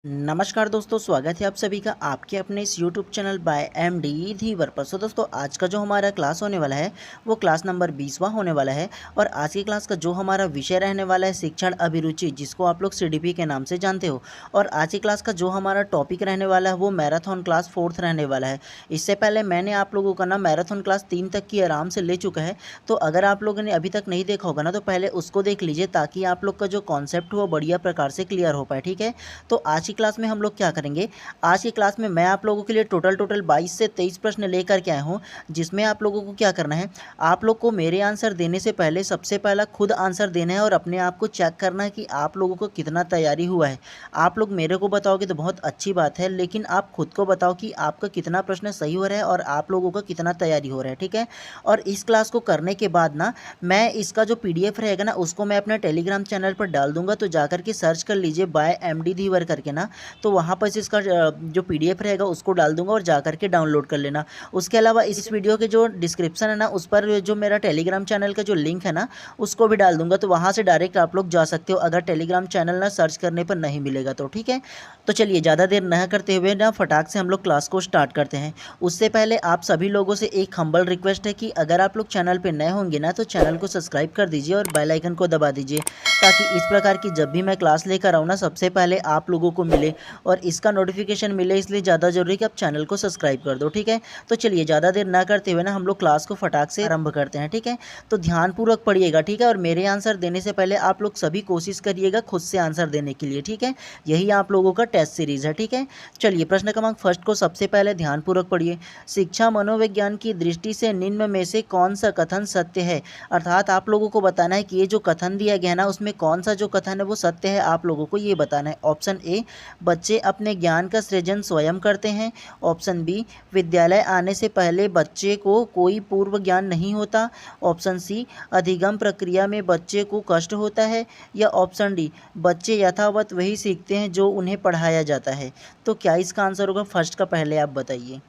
नमस्कार दोस्तों, स्वागत है आप सभी का आपके अपने इस YouTube चैनल बाय एमडी धीवर पर। सो दोस्तों, आज का जो हमारा क्लास होने वाला है वो क्लास नंबर 20वां होने वाला है। और आज की क्लास का जो हमारा विषय रहने वाला है शिक्षण अभिरुचि, जिसको आप लोग सीडीपी के नाम से जानते हो। और आज की क्लास का जो हमारा टॉपिक रहने वाला है वो मैराथन क्लास 4th रहने वाला है। इससे पहले मैंने आप लोगों का ना मैराथन क्लास 3 तक की आराम से ले चुका है। तो अगर आप लोगों ने अभी तक नहीं देखा होगा ना, तो पहले उसको देख लीजिए ताकि आप लोग का जो कॉन्सेप्ट हो बढ़िया प्रकार से क्लियर हो पाए। ठीक है, तो आज की क्लास में हम लोग क्या करेंगे, आज की क्लास में मैं आप लोगों के लिए टोटल 22 से 23 प्रश्न लेकर के आया हूँ। जिसमें आप लोगों को क्या करना है, आप लोग को मेरे आंसर देने से पहले सबसे पहला खुद आंसर देना है और अपने आप को चेक करना है कि आप लोगों को कितना तैयारी हुआ है। आप लोग मेरे को बताओगे तो बहुत अच्छी बात है, लेकिन आप खुद को बताओ कि आपका कितना प्रश्न सही हो रहा है और आप लोगों का कितना तैयारी हो रहा है। ठीक है, और इस क्लास को करने के बाद ना मैं इसका जो PDF रहेगा ना उसको मैं अपने टेलीग्राम चैनल पर डाल दूंगा। तो जाकर के सर्च कर लीजिए बाय एमडी धीवर करके ना, तो वहाँ पर से इसका जो PDF रहेगा उसको डाल दूंगा और जा करके डाउनलोड कर लेना। उसके अलावा इस वीडियो के जो डिस्क्रिप्शन है ना उस पर जो मेरा टेलीग्राम चैनल का जो लिंक है ना उसको भी डाल दूंगा। तो वहाँ से डायरेक्ट आप लोग जा सकते हो अगर टेलीग्राम चैनल ना सर्च करने पर नहीं मिलेगा तो। ठीक है, तो चलिए ज़्यादा देर न करते हुए ना फटाक से हम लोग क्लास को स्टार्ट करते हैं। उससे पहले आप सभी लोगों से एक हम्बल रिक्वेस्ट है कि अगर आप लोग चैनल पर नए होंगे ना तो चैनल को सब्सक्राइब कर दीजिए और बेल आइकन को दबा दीजिए, ताकि इस प्रकार की जब भी मैं क्लास लेकर आऊँ ना सबसे पहले आप लोगों को मिले और इसका नोटिफिकेशन मिले। इसलिए ज़्यादा जरूरी है कि आप चैनल को सब्सक्राइब कर दो। ठीक है, तो चलिए ज़्यादा देर ना करते हुए ना हम लोग क्लास को फटाक से आरंभ करते हैं। ठीक है, तो ध्यानपूर्वक पढ़िएगा। ठीक है, और मेरे आंसर देने से पहले आप लोग सभी कोशिश करिएगा खुद से आंसर देने के लिए। ठीक है, यही आप लोगों का टेस्ट सीरीज है। ठीक है, चलिए प्रश्न क्रमांक फर्स्ट को सबसे पहले ध्यानपूर्वक पढ़िए। शिक्षा मनोविज्ञान की दृष्टि से निम्न में से कौन सा कथन सत्य है। अर्थात आप लोगों को बताना है कि ये जो कथन दिया गया ना उसमें कौन सा जो कथन है वो सत्य है, आप लोगों को ये बताना है। ऑप्शन ए, बच्चे अपने ज्ञान का सृजन स्वयं करते हैं। ऑप्शन बी, विद्यालय आने से पहले बच्चे को कोई पूर्व ज्ञान नहीं होता। ऑप्शन सी, अधिगम प्रक्रिया में बच्चे को कष्ट होता है। या ऑप्शन डी, बच्चे यथावत वही सीखते हैं जो उन्हें पढ़ाया जाता है। तो क्या इसका आंसर होगा फर्स्ट का, पहले आप बताइए।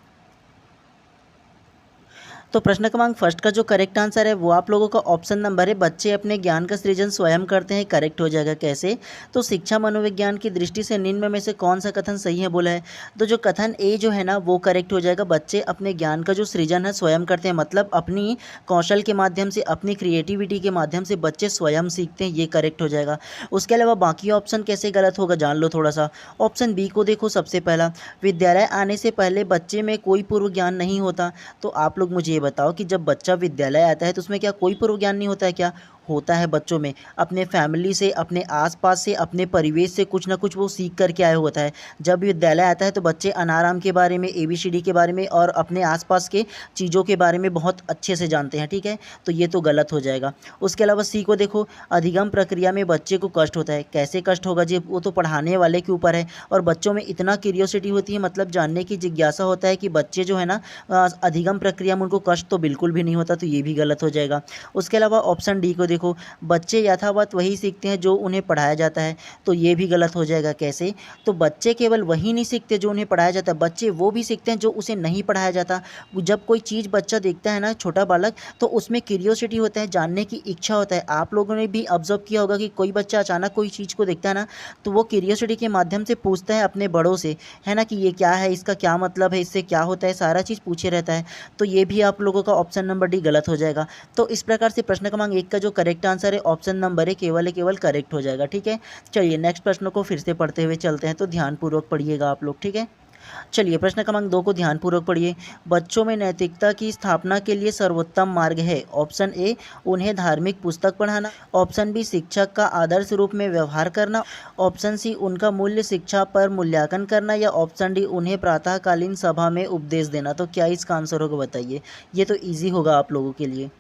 तो प्रश्न क्रमांक फर्स्ट का जो करेक्ट आंसर है वो आप लोगों का ऑप्शन नंबर है, बच्चे अपने ज्ञान का सृजन स्वयं करते हैं। करेक्ट हो जाएगा। कैसे, तो शिक्षा मनोविज्ञान की दृष्टि से निम्न में से कौन सा कथन सही है बोला है, तो जो कथन ए जो है ना वो करेक्ट हो जाएगा। बच्चे अपने ज्ञान का जो सृजन है स्वयं करते हैं, मतलब अपनी कौशल के माध्यम से, अपनी क्रिएटिविटी के माध्यम से बच्चे स्वयं सीखते हैं, ये करेक्ट हो जाएगा। उसके अलावा बाकी ऑप्शन कैसे गलत होगा जान लो थोड़ा सा। ऑप्शन बी को देखो, सबसे पहला विद्यालय आने से पहले बच्चे में कोई पूर्व ज्ञान नहीं होता। तो आप लोग मुझे बताओ कि जब बच्चा विद्यालय आता है तो उसमें क्या कोई पूर्व ज्ञान नहीं होता है क्या? होता है। बच्चों में अपने फैमिली से, अपने आसपास से, अपने परिवेश से कुछ ना कुछ वो सीख करके आया होता है। जब विद्यालय आता है तो बच्चे अनाराम के बारे में, ABCD के बारे में और अपने आसपास के चीज़ों के बारे में बहुत अच्छे से जानते हैं। ठीक है, तो ये तो गलत हो जाएगा। उसके अलावा सी को देखो, अधिगम प्रक्रिया में बच्चे को कष्ट होता है। कैसे कष्ट होगा जी, वो तो पढ़ाने वाले के ऊपर है। और बच्चों में इतना क्यूरियोसिटी होती है, मतलब जानने की जिज्ञासा होता है कि बच्चे जो है ना अधिगम प्रक्रिया में उनको कष्ट तो बिल्कुल भी नहीं होता, तो ये भी गलत हो जाएगा। उसके अलावा ऑप्शन डी को देखो, बच्चे यथावत वही सीखते हैं जो उन्हें पढ़ाया जाता है। तो ये भी गलत हो जाएगा। कैसे, तो बच्चे केवल वही नहीं सीखते जो उन्हें पढ़ाया जाता है, बच्चे वो भी सीखते हैं जो उसे नहीं पढ़ाया जाता। जब कोई चीज़ बच्चा देखता है ना, छोटा बालक, तो उसमें क्यूरियोसिटी होता है, जानने की इच्छा होता है। आप लोगों ने भी ऑब्जर्व किया होगा कि कोई बच्चा अचानक कोई चीज़ को देखता है ना, तो वो क्यूरियोसिटी के माध्यम से पूछता है अपने बड़ों से, है ना, कि ये क्या है, इसका क्या मतलब है, इससे क्या होता है, सारा चीज़ पूछे रहता है। तो ये भी आप लोगों का ऑप्शन नंबर डी गलत हो जाएगा। तो इस प्रकार से प्रश्न क्रमांक 1 का जो करेक्ट आंसर है ऑप्शन नंबर ए केवल करेक्ट हो जाएगा। ठीक है, चलिए नेक्स्ट प्रश्न को फिर से पढ़ते हुए चलते हैं, तो ध्यानपूर्वक पढ़िएगा आप लोग। ठीक है, चलिए प्रश्न क्रमांक 2 को ध्यानपूर्वक पढ़िए। बच्चों में नैतिकता की स्थापना के लिए सर्वोत्तम मार्ग है। ऑप्शन ए, उन्हें धार्मिक पुस्तक पढ़ाना। ऑप्शन बी, शिक्षक का आदर्श रूप में व्यवहार करना। ऑप्शन सी, उनका मूल्य शिक्षा पर मूल्यांकन करना। या ऑप्शन डी, उन्हें प्रातःकालीन सभा में उपदेश देना। तो क्या इसका आंसर होगा बताइए, ये तो ईजी होगा आप लोगों के लिए।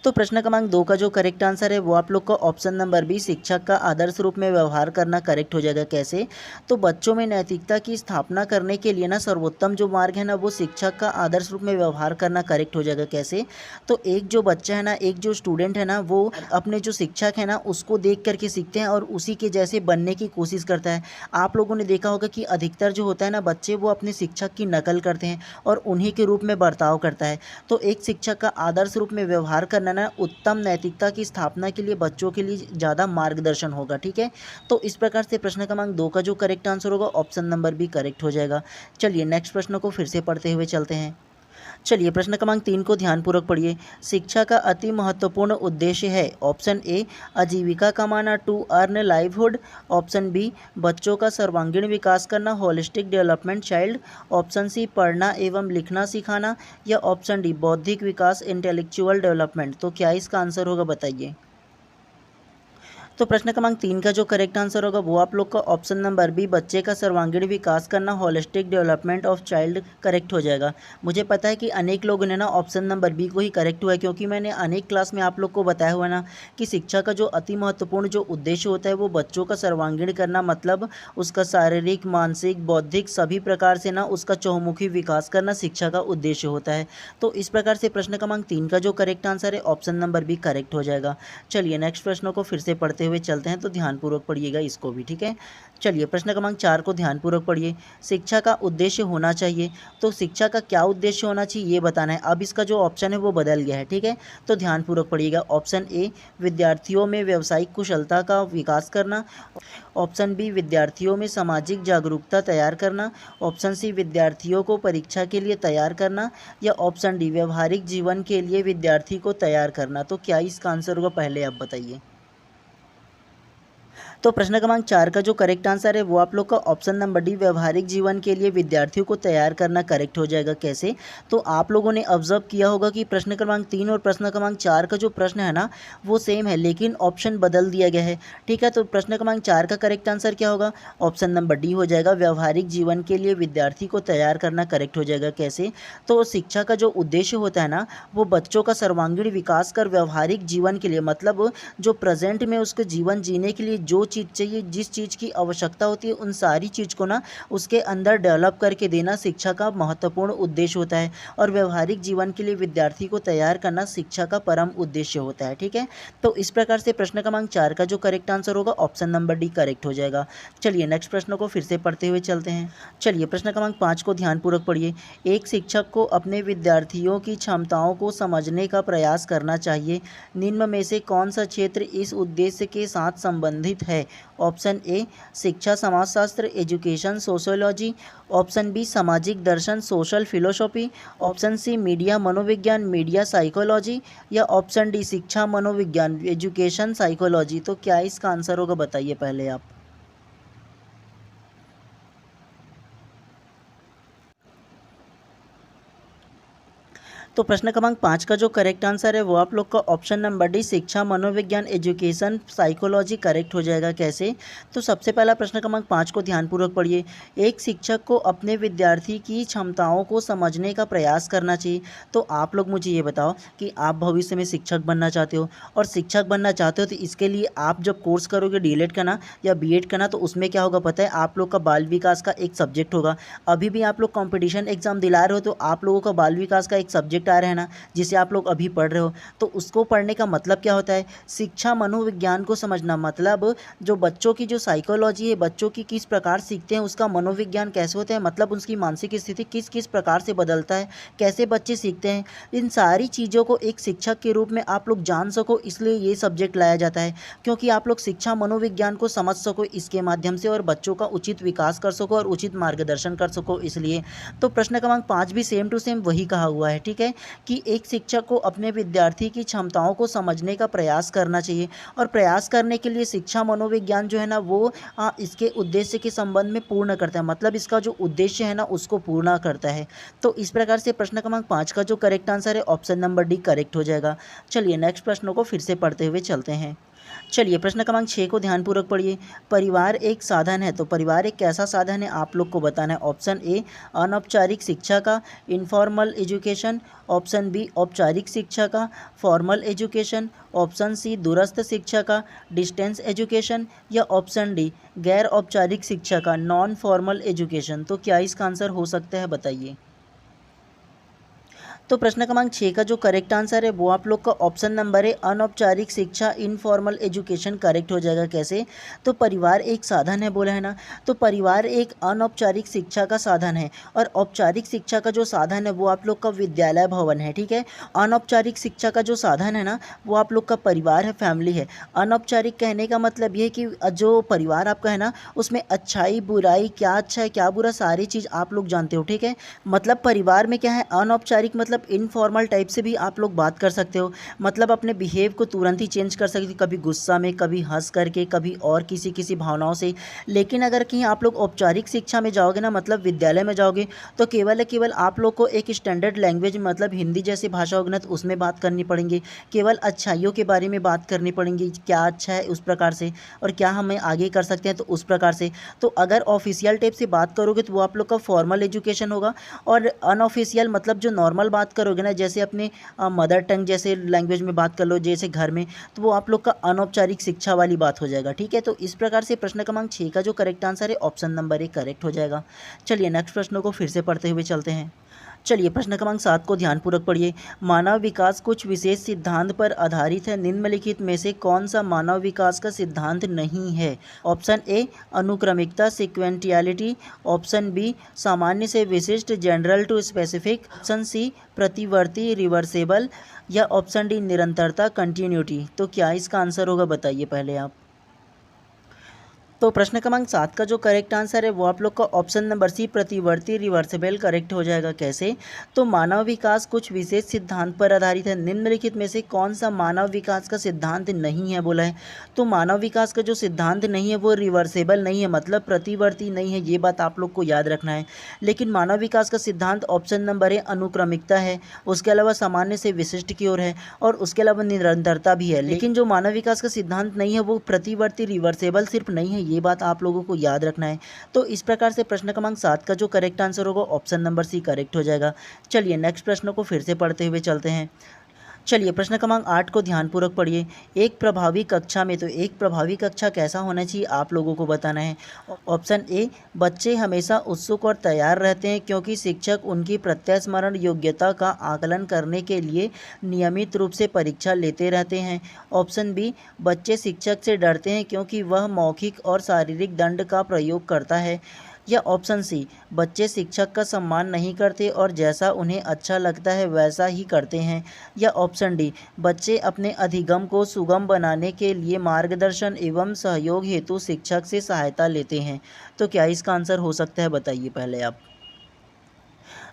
तो प्रश्न क्रमांक 2 का जो करेक्ट आंसर है वो आप लोग का ऑप्शन नंबर बी, शिक्षक का आदर्श रूप में व्यवहार करना, करेक्ट हो जाएगा। कैसे, तो बच्चों में नैतिकता की स्थापना करने के लिए ना सर्वोत्तम जो मार्ग है ना वो शिक्षक का आदर्श रूप में व्यवहार करना, करेक्ट हो जाएगा। कैसे, तो एक जो बच्चा है ना, एक जो स्टूडेंट है ना, वो अपने जो शिक्षक है ना उसको देख करके सीखते हैं और उसी के जैसे बनने की कोशिश करता है। आप लोगों ने देखा होगा कि अधिकतर जो होता है ना बच्चे, वो अपने शिक्षक की नकल करते हैं और उन्हीं के रूप में बर्ताव करता है। तो एक शिक्षक का आदर्श रूप में व्यवहार करना है ना उत्तम नैतिकता की स्थापना के लिए बच्चों के लिए ज़्यादा मार्गदर्शन होगा। ठीक है, तो इस प्रकार से प्रश्न क्रमांक 2 का जो करेक्ट आंसर होगा ऑप्शन नंबर बी करेक्ट हो जाएगा। चलिए नेक्स्ट प्रश्न को फिर से पढ़ते हुए चलते हैं। चलिए प्रश्न क्रमांक 3 को ध्यानपूर्वक पढ़िए। शिक्षा का अति महत्वपूर्ण उद्देश्य है। ऑप्शन ए आजीविका कमाना, to earn livelihood. Option B बच्चों का सर्वांगीण विकास करना, holistic development child. Option C पढ़ना एवं लिखना सिखाना, या ऑप्शन डी बौद्धिक विकास इंटेलेक्चुअल डेवलपमेंट। तो क्या इसका आंसर होगा बताइए। तो प्रश्न क्रमांक 3 का जो करेक्ट आंसर होगा वो आप लोग का ऑप्शन नंबर बी बच्चे का सर्वांगीण विकास करना, holistic development of child correct हो जाएगा। मुझे पता है कि अनेक लोगों ने ना ऑप्शन नंबर बी को ही करेक्ट हुआ है, क्योंकि मैंने अनेक क्लास में आप लोग को बताया हुआ ना कि शिक्षा का जो अति महत्वपूर्ण जो उद्देश्य होता है वो बच्चों का सर्वांगीण करना, मतलब उसका शारीरिक, मानसिक, बौद्धिक सभी प्रकार से ना उसका चहुमुखी विकास करना शिक्षा का उद्देश्य होता है। तो इस प्रकार से प्रश्न क्रमांक 3 का जो करेक्ट आंसर है ऑप्शन नंबर बी करेक्ट हो जाएगा। चलिए नेक्स्ट प्रश्न को फिर से पढ़ते हुए चलते हैं, तो ध्यानपूर्वक पढ़िएगा इसको भी। ठीक है, चलिए प्रश्न क्रमांक 4 को ध्यानपूर्वक पढ़िए। शिक्षा का उद्देश्य होना चाहिए, तो शिक्षा का क्या उद्देश्य होना चाहिए ये बताना है। अब इसका जो ऑप्शन है वो बदल गया है। ठीक है, तो ध्यानपूर्वक पढ़िएगा। ऑप्शन ए विद्यार्थियों में व्यावसायिक कुशलता का विकास करना। ऑप्शन बी विद्यार्थियों में सामाजिक जागरूकता तैयार करना। ऑप्शन सी विद्यार्थियों को परीक्षा के लिए तैयार करना, या ऑप्शन डी व्यवहारिक जीवन के लिए विद्यार्थी को तैयार करना। तो क्या इसका आंसर होगा पहले आप बताइए। तो प्रश्न क्रमांक 4 का जो करेक्ट आंसर है वो आप लोग का ऑप्शन नंबर डी व्यवहारिक जीवन के लिए विद्यार्थियों को तैयार करना करेक्ट हो जाएगा। कैसे, तो आप लोगों ने ऑब्जर्व किया होगा कि प्रश्न क्रमांक 3 और प्रश्न क्रमांक 4 का जो प्रश्न है ना वो सेम है, लेकिन ऑप्शन बदल दिया गया है। ठीक है, तो प्रश्न क्रमांक 4 का करेक्ट आंसर क्या होगा, ऑप्शन नंबर डी हो जाएगा, व्यवहारिक जीवन के लिए विद्यार्थी को तैयार करना करेक्ट हो जाएगा। कैसे, तो शिक्षा का जो उद्देश्य होता है ना वो बच्चों का सर्वांगीण विकास कर व्यवहारिक जीवन के लिए, मतलब जो प्रेजेंट में उसके जीवन जीने के लिए जो चीज़ चाहिए, जिस चीज़ की आवश्यकता होती है, उन सारी चीज़ को ना उसके अंदर डेवलप करके देना शिक्षा का महत्वपूर्ण उद्देश्य होता है। और व्यवहारिक जीवन के लिए विद्यार्थी को तैयार करना शिक्षा का परम उद्देश्य होता है। ठीक है, तो इस प्रकार से प्रश्न क्रमांक 4 का जो करेक्ट आंसर होगा ऑप्शन नंबर डी करेक्ट हो जाएगा। चलिए नेक्स्ट प्रश्न को फिर से पढ़ते हुए चलते हैं। चलिए प्रश्न क्रमांक 5 को ध्यानपूर्वक पढ़िए। एक शिक्षक को अपने विद्यार्थियों की क्षमताओं को समझने का प्रयास करना चाहिए। निम्न में से कौन सा क्षेत्र इस उद्देश्य के साथ संबंधित है। ऑप्शन ए शिक्षा समाजशास्त्र एजुकेशन सोशियोलॉजी। ऑप्शन बी सामाजिक दर्शन social philosophy. Option C media मनोविज्ञान मीडिया साइकोलॉजी, या ऑप्शन डी शिक्षा मनोविज्ञान एजुकेशन साइकोलॉजी। तो क्या इसका आंसर होगा बताइए पहले आप। तो प्रश्न क्रमांक 5 का जो करेक्ट आंसर है वो आप लोग का ऑप्शन नंबर डी शिक्षा मनोविज्ञान एजुकेशन साइकोलॉजी करेक्ट हो जाएगा। कैसे, तो सबसे पहला प्रश्न क्रमांक 5 को ध्यानपूर्वक पढ़िए। एक शिक्षक को अपने विद्यार्थी की क्षमताओं को समझने का प्रयास करना चाहिए। तो आप लोग मुझे ये बताओ कि आप भविष्य में शिक्षक बनना चाहते हो, और शिक्षक बनना चाहते हो तो इसके लिए आप जब कोर्स करोगे डीएलएड का ना या बीएड का ना, तो उसमें क्या होगा पता है, आप लोग का बाल विकास का एक सब्जेक्ट होगा। अभी भी आप लोग कॉम्पिटिशन एग्जाम दिला रहे हो तो आप लोगों का बाल विकास का एक सब्जेक्ट आ रहा है ना, जिसे आप लोग अभी पढ़ रहे हो। तो उसको पढ़ने का मतलब क्या होता है, शिक्षा मनोविज्ञान को समझना, मतलब जो बच्चों की जो साइकोलॉजी है, बच्चों की किस प्रकार सीखते हैं, उसका मनोविज्ञान कैसे होता है, मतलब उसकी मानसिक स्थिति किस किस प्रकार से बदलता है, कैसे बच्चे सीखते हैं, इन सारी चीज़ों को एक शिक्षक के रूप में आप लोग जान सको, इसलिए ये सब्जेक्ट लाया जाता है। क्योंकि आप लोग शिक्षा मनोविज्ञान को समझ सको इसके माध्यम से, और बच्चों का उचित विकास कर सको और उचित मार्गदर्शन कर सको, इसलिए। तो प्रश्न क्रमांक 5 भी सेम टू सेम वही कहा हुआ है। ठीक है, कि एक शिक्षक को अपने विद्यार्थी की क्षमताओं को समझने का प्रयास करना चाहिए, और प्रयास करने के लिए शिक्षा मनोविज्ञान जो है ना वो इसके उद्देश्य के संबंध में पूर्ण करता है, मतलब इसका जो उद्देश्य है ना उसको पूर्ण करता है। तो इस प्रकार से प्रश्न क्रमांक 5 का जो करेक्ट आंसर है ऑप्शन नंबर डी करेक्ट हो जाएगा। चलिए नेक्स्ट प्रश्नों को फिर से पढ़ते हुए चलते हैं। चलिए प्रश्न क्रमांक 6 को ध्यानपूर्वक पढ़िए। परिवार एक साधन है, तो परिवार एक कैसा साधन है आप लोग को बताना है। ऑप्शन ए अनौपचारिक शिक्षा का, इनफॉर्मल एजुकेशन। ऑप्शन बी औपचारिक शिक्षा का, फॉर्मल एजुकेशन। ऑप्शन सी दूरस्थ शिक्षा का, डिस्टेंस एजुकेशन, या ऑप्शन डी गैर औपचारिक शिक्षा का, नॉन फॉर्मल एजुकेशन। तो क्या इसका आंसर हो सकता है बताइए। तो प्रश्न क्रमांक 6 का जो करेक्ट आंसर है वो आप लोग का ऑप्शन नंबर है अनौपचारिक शिक्षा, इनफॉर्मल एजुकेशन करेक्ट हो जाएगा। कैसे? तो परिवार एक साधन है बोला है ना, तो परिवार एक अनौपचारिक शिक्षा का साधन है और औपचारिक शिक्षा का जो साधन है वो आप लोग का विद्यालय भवन है। ठीक है, अनौपचारिक शिक्षा का जो साधन है ना वो आप लोग का परिवार है, फैमिली है। अनौपचारिक कहने का मतलब ये है कि जो परिवार आपका है ना उसमें अच्छाई बुराई, क्या अच्छा है क्या बुरा, सारी चीज़ आप लोग जानते हो। ठीक है, मतलब परिवार में क्या है, अनौपचारिक मतलब इनफॉर्मल टाइप से भी आप लोग बात कर सकते हो, मतलब अपने बिहेव को तुरंत ही चेंज कर सकते हो, कभी गुस्सा में, कभी हंस करके, कभी और किसी भावनाओं से। लेकिन अगर कहीं आप लोग औपचारिक शिक्षा में जाओगे ना, मतलब विद्यालय में जाओगे, तो केवल आप लोग को एक स्टैंडर्ड लैंग्वेज मतलब हिंदी जैसी भाषा होगी ना तो उसमें बात करनी पड़ेंगी, केवल अच्छाइयों के बारे में बात करनी पड़ेंगी, क्या अच्छा है उस प्रकार से और क्या हमें आगे कर सकते हैं तो उस प्रकार से। तो अगर ऑफिशियल टाइप से बात करोगे तो वो आप लोग का फॉर्मल एजुकेशन होगा और अनऑफिशियल मतलब जो नॉर्मल बात करोगे ना, जैसे अपने मदर टंग जैसे लैंग्वेज में बात कर लो जैसे घर में, तो वो आप लोग का अनौपचारिक शिक्षा वाली बात हो जाएगा। ठीक है, तो इस प्रकार से प्रश्न क्रमांक 6 का जो करेक्ट आंसर है ऑप्शन नंबर 1 करेक्ट हो जाएगा। चलिए नेक्स्ट प्रश्नों को फिर से पढ़ते हुए चलते हैं। चलिए प्रश्न क्रमांक 7 को ध्यानपूर्वक पढ़िए। मानव विकास कुछ विशेष सिद्धांत पर आधारित है, निम्नलिखित में से कौन सा मानव विकास का सिद्धांत नहीं है? ऑप्शन ए अनुक्रमिकता सिक्वेंटियलिटी, ऑप्शन बी सामान्य से विशिष्ट general to specific, option C प्रतिवर्ती रिवर्सेबल या ऑप्शन डी निरंतरता कंटिन्यूटी। तो क्या इसका आंसर होगा बताइए पहले आप। तो प्रश्न क्रमांक 7 का जो करेक्ट आंसर है वो आप लोग का ऑप्शन नंबर सी प्रतिवर्ती रिवर्सिबल करेक्ट हो जाएगा। कैसे? तो मानव विकास कुछ विशेष सिद्धांत पर आधारित है, निम्नलिखित में से कौन सा मानव विकास का सिद्धांत नहीं है बोला है। तो मानव विकास का जो सिद्धांत नहीं है वो रिवर्सेबल नहीं है, मतलब प्रतिवर्ती नहीं है, ये बात आप लोग को याद रखना है। लेकिन मानव विकास का सिद्धांत ऑप्शन नंबर है अनुक्रमिकता है, उसके अलावा सामान्य से विशिष्ट की ओर है और उसके अलावा निरंतरता भी है। लेकिन जो मानव विकास का सिद्धांत नहीं है वो प्रतिवर्ती रिवर्सेबल सिर्फ नहीं है, ये बात आप लोगों को याद रखना है। तो इस प्रकार से प्रश्न क्रमांक 7 का जो करेक्ट आंसर होगा ऑप्शन नंबर सी करेक्ट हो जाएगा। चलिए नेक्स्ट प्रश्न को फिर से पढ़ते हुए चलते हैं। चलिए प्रश्न क्रमांक 8 को ध्यानपूर्वक पढ़िए। एक प्रभावी कक्षा में, तो एक प्रभावी कक्षा कैसा होना चाहिए आप लोगों को बताना है। ऑप्शन ए बच्चे हमेशा उत्सुक और तैयार रहते हैं क्योंकि शिक्षक उनकी प्रत्यास्मरण योग्यता का आकलन करने के लिए नियमित रूप से परीक्षा लेते रहते हैं। ऑप्शन बी बच्चे शिक्षक से डरते हैं क्योंकि वह मौखिक और शारीरिक दंड का प्रयोग करता है। या ऑप्शन सी बच्चे शिक्षक का सम्मान नहीं करते और जैसा उन्हें अच्छा लगता है वैसा ही करते हैं। या ऑप्शन डी बच्चे अपने अधिगम को सुगम बनाने के लिए मार्गदर्शन एवं सहयोग हेतु शिक्षक से सहायता लेते हैं। तो क्या इसका आंसर हो सकता है बताइए पहले आप।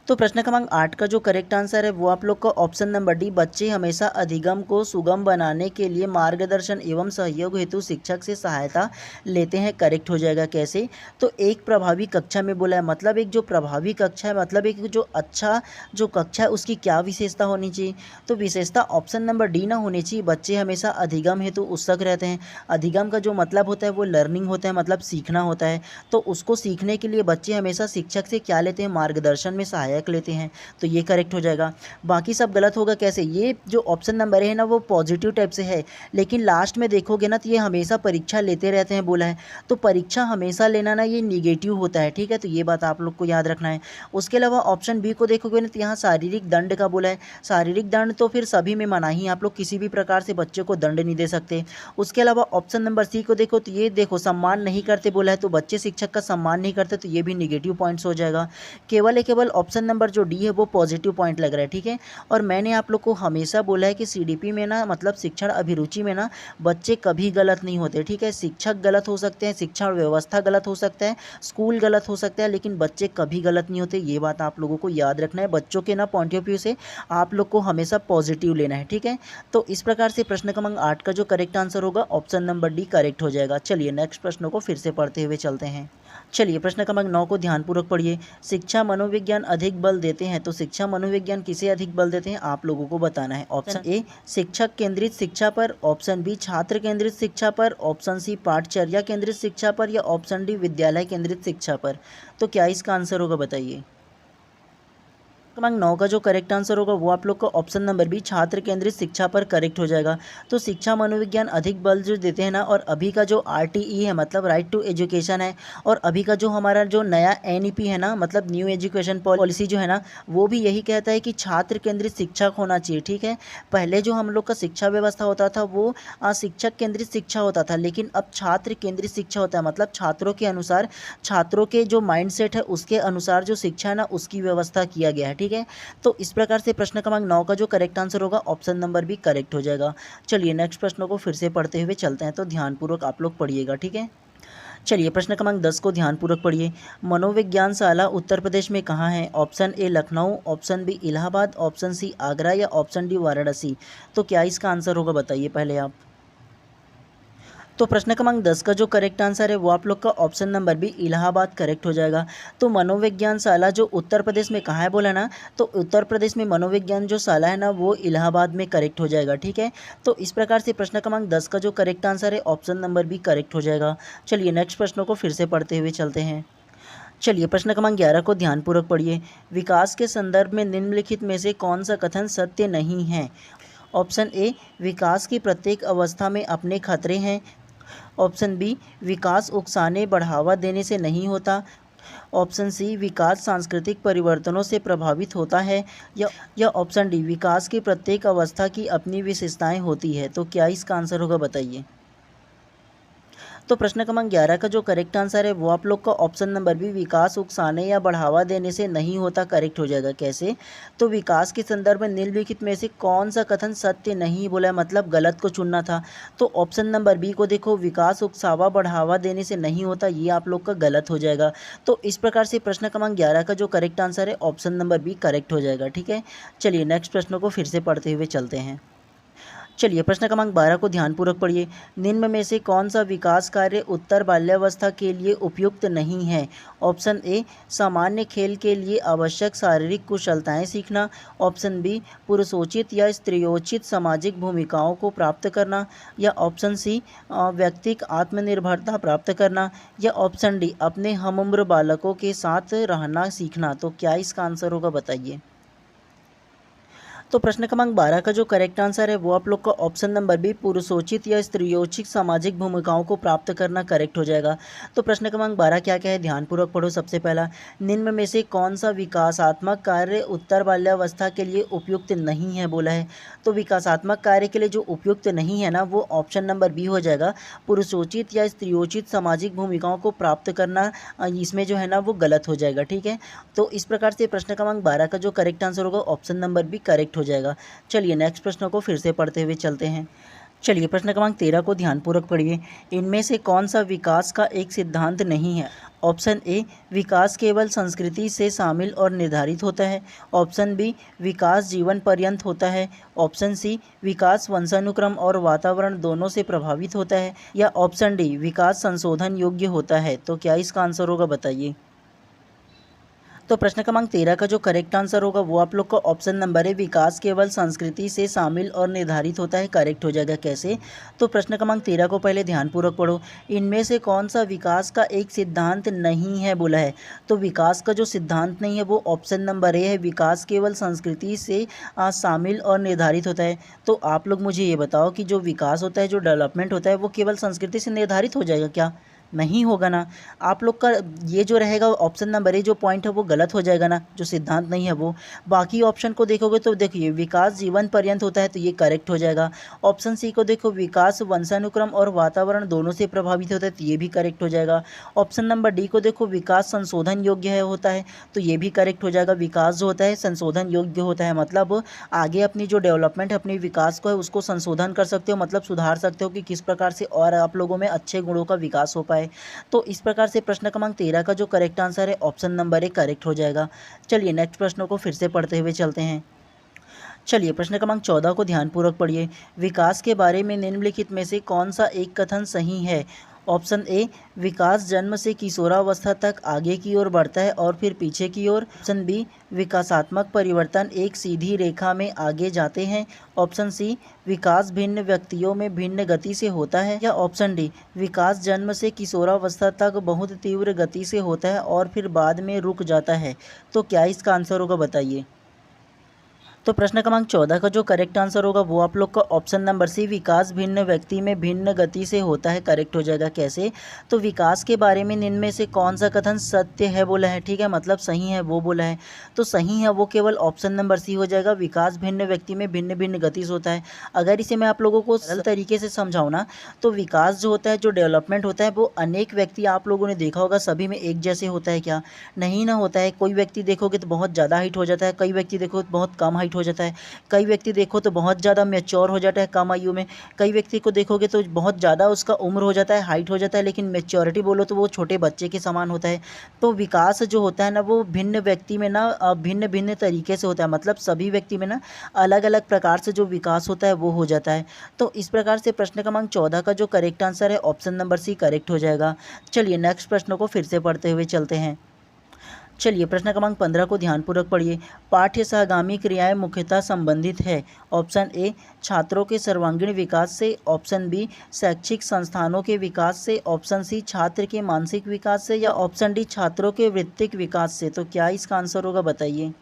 तो प्रश्न क्रमांक 8 का जो करेक्ट आंसर है वो आप लोग का ऑप्शन नंबर डी बच्चे हमेशा अधिगम को सुगम बनाने के लिए मार्गदर्शन एवं सहयोग हेतु शिक्षक से सहायता लेते हैं करेक्ट हो जाएगा। कैसे? तो एक प्रभावी कक्षा में बोला है, मतलब एक जो प्रभावी कक्षा है मतलब एक जो अच्छा जो कक्षा है उसकी क्या विशेषता होनी चाहिए। तो विशेषता ऑप्शन नंबर डी ना होनी चाहिए, बच्चे हमेशा अधिगम हेतु उत्सुक रहते हैं। अधिगम का जो मतलब होता है वो लर्निंग होता है, मतलब सीखना होता है। तो उसको सीखने के लिए बच्चे हमेशा शिक्षक से क्या लेते हैं, मार्गदर्शन में सहायक लेते हैं। तो ये करेक्ट हो जाएगा। बाकी सब गलत होगा। कैसे? ये जो ऑप्शन नंबर है ना वो पॉजिटिव टाइप से है, लेकिन लास्ट में देखोगे ना तो ये हमेशा परीक्षा लेते रहते हैं बोला है। तो परीक्षा हमेशा लेना ना ये निगेटिव होता है। ठीक है, तो ये बात आप लोग को याद रखना है। उसके अलावा ऑप्शन बी को देखोगे ना तो यहाँ शारीरिक दंड का बोला है। शारीरिक दंड तो फिर सभी में मना ही, आप लोग किसी भी प्रकार से बच्चे को दंड नहीं दे सकते। उसके अलावा ऑप्शन नंबर सी को देखो तो ये देखो सम्मान नहीं करते बोला है, तो बच्चे शिक्षक का सम्मान नहीं करते, तो ये भी निगेटिव पॉइंट्स हो जाएगा। केवल ऑप्शन नंबर जो डी है वो पॉजिटिव पॉइंट लग रहा है। ठीक है, और मैंने आप लोग को हमेशा बोला है कि सीडीपी में ना मतलब शिक्षण अभिरुचि में ना बच्चे कभी गलत नहीं होते। ठीक है, शिक्षक गलत हो सकते हैं, शिक्षण व्यवस्था गलत हो सकता है, स्कूल गलत हो सकता है, लेकिन बच्चे कभी गलत नहीं होते। ये बात आप लोगों को याद रखना है। बच्चों के ना पॉइंट ऑफ व्यू से आप लोग को हमेशा पॉजिटिव लेना है। ठीक है, तो इस प्रकार से प्रश्न क्रमांक 8 का जो करेक्ट आंसर होगा ऑप्शन नंबर डी करेक्ट हो जाएगा। चलिए नेक्स्ट प्रश्नों को फिर से पढ़ते हुए चलते हैं। चलिए प्रश्न क्रमांक 9 को ध्यानपूर्वक पढ़िए। शिक्षा मनोविज्ञान अधिक बल देते हैं, तो शिक्षा मनोविज्ञान किसे अधिक बल देते हैं आप लोगों को बताना है। ऑप्शन ए शिक्षक केंद्रित शिक्षा पर, ऑप्शन बी छात्र केंद्रित शिक्षा पर, ऑप्शन सी पाठचर्या केंद्रित शिक्षा पर या ऑप्शन डी विद्यालय केंद्रित शिक्षा पर। तो क्या इसका आंसर होगा बताइए। क्रमांक 9 का जो करेक्ट आंसर होगा वो आप लोग का ऑप्शन नंबर बी छात्र केंद्रित शिक्षा पर करेक्ट हो जाएगा। तो शिक्षा मनोविज्ञान अधिक बल जो देते हैं ना, और अभी का जो RTE है मतलब राइट टू एजुकेशन है, और अभी का जो हमारा जो नया NEP है ना मतलब न्यू एजुकेशन पॉलिसी जो है ना, वो भी यही कहता है कि छात्र केंद्रित शिक्षक होना चाहिए। ठीक है, पहले जो हम लोग का शिक्षा व्यवस्था होता था वो शिक्षक केंद्रित शिक्षा होता था, लेकिन अब छात्र केंद्रित शिक्षा होता है, मतलब छात्रों के अनुसार, छात्रों के जो माइंडसेट है उसके अनुसार जो शिक्षा है ना उसकी व्यवस्था किया गया है। ठीक है, तो इस प्रकार से प्रश्न क्रमांक 9 का जो करेक्ट आंसर होगा ऑप्शन नंबर बी करेक्ट हो जाएगा। चलिए नेक्स्ट प्रश्न को फिर से पढ़ते हुए चलते हैं, तो ध्यानपूर्वक आप लोग पढ़िएगा। ठीक है, चलिए प्रश्न क्रमांक 10 को ध्यानपूर्वक पढ़िए। मनोविज्ञान शाला उत्तर प्रदेश में कहाँ है? Option A Lucknow, option B Allahabad, option C Agra या ऑप्शन डी वाराणसी। तो क्या इसका आंसर होगा बताइए पहले आप। तो प्रश्न क्रमांक 10 का जो करेक्ट आंसर है वो आप लोग का option number B Allahabad correct हो जाएगा। तो मनोविज्ञान शाला जो उत्तर प्रदेश में कहाँ है बोला ना, तो उत्तर प्रदेश में मनोविज्ञान जो शाला है ना वो इलाहाबाद में करेक्ट हो जाएगा। ठीक है, तो इस प्रकार से प्रश्न क्रमांक 10 का जो करेक्ट आंसर है ऑप्शन नंबर बी करेक्ट हो जाएगा। चलिए नेक्स्ट प्रश्नों को फिर से पढ़ते हुए चलते हैं। चलिए प्रश्न क्रमांक 11 को ध्यानपूर्वक पढ़िए। विकास के संदर्भ में निम्नलिखित में से कौन सा कथन सत्य नहीं है? ऑप्शन ए विकास की प्रत्येक अवस्था में अपने खतरे हैं, ऑप्शन बी विकास उकसाने बढ़ावा देने से नहीं होता, ऑप्शन सी विकास सांस्कृतिक परिवर्तनों से प्रभावित होता है, या ऑप्शन डी विकास की प्रत्येक अवस्था की अपनी विशेषताएं होती है। तो क्या इसका आंसर होगा बताइए। तो प्रश्न क्रमांक 11 का जो करेक्ट आंसर है वो आप लोग का ऑप्शन नंबर बी विकास उकसाने या बढ़ावा देने से नहीं होता करेक्ट हो जाएगा। कैसे? तो विकास के संदर्भ में निम्नलिखित में से कौन सा कथन सत्य नहीं बोला है, मतलब गलत को चुनना था। तो ऑप्शन नंबर बी को देखो, विकास उकसावा बढ़ावा देने से नहीं होता, ये आप लोग का गलत हो जाएगा। तो इस प्रकार से प्रश्न क्रमांक 11 का जो करेक्ट आंसर है ऑप्शन नंबर बी करेक्ट हो जाएगा। ठीक है, चलिए नेक्स्ट प्रश्न को फिर से पढ़ते हुए चलते हैं। चलिए प्रश्न क्रमांक 12 को ध्यानपूर्वक पढ़िए। निम्न में से कौन सा विकास कार्य उत्तर बाल्यावस्था के लिए उपयुक्त नहीं है? ऑप्शन ए सामान्य खेल के लिए आवश्यक शारीरिक कुशलताएं सीखना, ऑप्शन बी पुरुषोचित या स्त्रियोचित सामाजिक भूमिकाओं को प्राप्त करना, या ऑप्शन सी व्यक्तिक आत्मनिर्भरता प्राप्त करना, या ऑप्शन डी अपने हमउम्र बालकों के साथ रहना सीखना। तो क्या इसका आंसर होगा बताइए। तो प्रश्न क्रमांक 12 का जो करेक्ट आंसर है वो आप लोग का ऑप्शन नंबर बी पुरुषोचित या स्त्रियोचित सामाजिक भूमिकाओं को प्राप्त करना करेक्ट हो जाएगा। तो प्रश्न क्रमांक 12 क्या क्या है ध्यानपूर्वक पढ़ो। सबसे पहला, निम्न में से कौन सा विकासात्मक कार्य उत्तर बाल्यावस्था के लिए उपयुक्त नहीं है बोला है। तो विकासात्मक कार्य के लिए जो उपयुक्त नहीं है ना वो ऑप्शन नंबर बी हो जाएगा, पुरुषोचित या स्त्रियोचित सामाजिक भूमिकाओं को प्राप्त करना, इसमें जो है ना वो गलत हो जाएगा। ठीक है, तो इस प्रकार से प्रश्न क्रमांक 12 का जो करेक्ट आंसर होगा ऑप्शन नंबर बी करेक्ट हो जाएगा। चलिए नेक्स्ट प्रश्न को फिर से पढ़ते हुए चलते हैं। चलिए प्रश्न क्रमांक 13 को ध्यानपूर्वक पढ़िए। इनमें से कौन सा विकास का एक सिद्धांत नहीं है? ऑप्शन ए विकास केवल संस्कृति से शामिल और निर्धारित होता है, ऑप्शन बी विकास जीवन पर्यंत होता है, ऑप्शन सी विकास वंशानुक्रम और वातावरण दोनों से प्रभावित होता है, या ऑप्शन डी विकास संशोधन योग्य होता है। तो क्या इसका आंसर होगा बताइए। तो प्रश्न क्रमांक 13 का जो करेक्ट आंसर होगा वो आप लोग का ऑप्शन नंबर है, विकास केवल संस्कृति से शामिल और निर्धारित होता है करेक्ट हो जाएगा। कैसे? तो प्रश्न क्रमांक 13 को पहले ध्यानपूर्वक पढ़ो। इनमें से कौन सा विकास का एक सिद्धांत नहीं है बोला है। तो विकास का जो सिद्धांत नहीं है वो ऑप्शन नंबर ए है, विकास केवल संस्कृति से शामिल और निर्धारित होता है। तो आप लोग मुझे ये बताओ कि जो विकास होता है, जो डेवलपमेंट होता है, वो केवल संस्कृति से निर्धारित हो जाएगा क्या? नहीं होगा ना। आप लोग का ये जो रहेगा ऑप्शन नंबर ए जो पॉइंट है वो गलत हो जाएगा ना, जो सिद्धांत नहीं है वो। बाकी ऑप्शन को देखोगे तो देखिए विकास जीवन पर्यंत होता है तो ये करेक्ट हो जाएगा। ऑप्शन सी को देखो, विकास वंशानुक्रम और वातावरण दोनों से प्रभावित होता है तो ये भी करेक्ट हो जाएगा। ऑप्शन नंबर डी को देखो, विकास संशोधन योग्य है होता है तो ये भी करेक्ट हो जाएगा। विकास जो होता है संशोधन योग्य होता है, मतलब आगे अपनी जो डेवलपमेंट है, अपने विकास को है उसको संशोधन कर सकते हो, मतलब सुधार सकते हो कि किस प्रकार से और आप लोगों में अच्छे गुणों का विकास हो पाए। तो इस प्रकार से प्रश्न क्रमांक 13 का जो करेक्ट आंसर है ऑप्शन नंबर ए करेक्ट हो जाएगा। चलिए नेक्स्ट प्रश्नों को फिर से पढ़ते हुए चलते हैं। चलिए प्रश्न क्रमांक 14 को ध्यानपूर्वक पढ़िए। विकास के बारे में निम्नलिखित में से कौन सा एक कथन सही है? ऑप्शन ए विकास जन्म से किशोरावस्था तक आगे की ओर बढ़ता है और फिर पीछे की ओर, ऑप्शन बी विकासात्मक परिवर्तन एक सीधी रेखा में आगे जाते हैं, ऑप्शन सी विकास भिन्न व्यक्तियों में भिन्न गति से होता है, या ऑप्शन डी विकास जन्म से किशोरावस्था तक बहुत तीव्र गति से होता है और फिर बाद में रुक जाता है। तो क्या इसका आंसर होगा बताइए। तो प्रश्न क्रमांक 14 का जो करेक्ट आंसर होगा वो आप लोग का ऑप्शन नंबर सी, विकास भिन्न व्यक्ति में भिन्न गति से होता है, करेक्ट हो जाएगा। कैसे? तो विकास के बारे में निम्न में से कौन सा कथन सत्य है बोला है, ठीक है, मतलब सही है वो बोला है। तो सही है वो केवल ऑप्शन नंबर सी हो जाएगा, विकास भिन्न व्यक्ति में भिन्न भिन्न गति से होता है। अगर इसे मैं आप लोगों को सरल तरीके से समझाऊँ ना, तो विकास जो होता है, जो डेवलपमेंट होता है, वो अनेक व्यक्ति आप लोगों ने देखा होगा सभी में एक जैसे होता है क्या? नहीं ना होता है। कोई व्यक्ति देखोगे तो बहुत ज़्यादा हाइट हो जाता है, कई व्यक्ति देखो तो बहुत कम हाइट हो जाता है, कई व्यक्ति देखो तो बहुत ज़्यादा मैच्योर हो जाता है कम आयु में, कई व्यक्ति को देखोगे तो बहुत ज़्यादा उसका उम्र हो जाता है, हाइट हो जाता है, लेकिन मैच्योरिटी बोलो तो वो छोटे बच्चे के समान होता है। तो विकास जो होता है ना, वो भिन्न व्यक्ति में ना भिन्न भिन्न तरीके से होता है, मतलब सभी व्यक्ति में ना अलग अलग प्रकार से जो विकास होता है वो हो जाता है। तो इस प्रकार से प्रश्न क्रमांक 14 का जो करेक्ट आंसर है ऑप्शन नंबर सी करेक्ट हो जाएगा। चलिए नेक्स्ट प्रश्न को फिर से पढ़ते हुए चलते हैं। चलिए प्रश्न क्रमांक 15 को ध्यानपूर्वक पढ़िए। पाठ्य सहगामी क्रियाएं मुख्यतः संबंधित है। ऑप्शन ए छात्रों के सर्वांगीण विकास से, ऑप्शन बी शैक्षिक संस्थानों के विकास से, ऑप्शन सी छात्र के मानसिक विकास से, या ऑप्शन डी छात्रों के वृत्तिक विकास से। तो क्या इसका आंसर होगा बताइए।